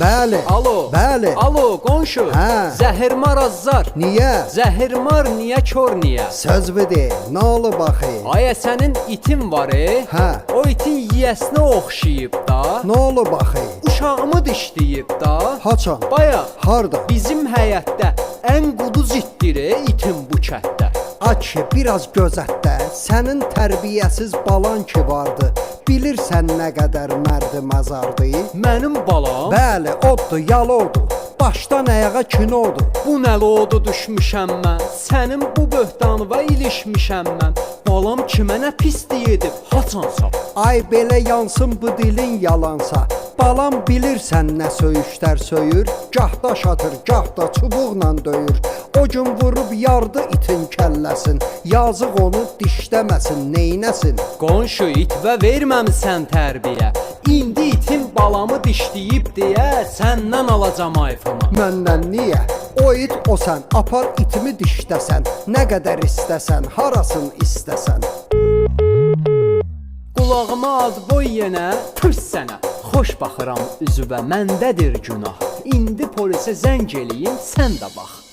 Bəli. Alo. Bəli. Alo, qonşu. Hə. Zəhirmar Azzar. Niyə? Zəhirmar niyə kör niyə? Söz de, nə olub axı? Aya sənin itin var Hə. O itin yiyəsinə oxşayıb da. Nə olub axı? Uşağımı dişləyib da. Haçan? Bayaq Harda? bizim həyətdə ən quduz itdir itin bu kətdə. Aç biraz gözətdə, sənin tərbiyəsiz balan ki vardı. Bilirsən nə qədər mərdi məzardı? Mənim balam Bəli, oddur, yalodur. Başdan ayağa kinodur. bu nə lodu düşmüşəm mən. Sənin bu böhtanıva ilişmişəm mən. Balam kimə nə pislik edib, haçansa. Ay belə yansın bu dilin yalansa. Balam bilirsən nə söyüşlər söyür. Gah daş atır, gah da çubuqla döyür. O gün vurub yardı itin kəlləsin. Yazıq onu dişləməsin, neynəsin? Qonşu itvə verməmisən tərbiyə. İndi itim balamı dişləyib deyə səndən alacam ayfını. Məndən niyə? O it o sən, apar itimi dişləsən. Nə qədər istəsən, harasın istəsən. Qulağıma ad boy yenə, türs sənə. Xoş baxıram üzüvə, məndədir günah. İndi polisə zəng eləyim, sən də bax.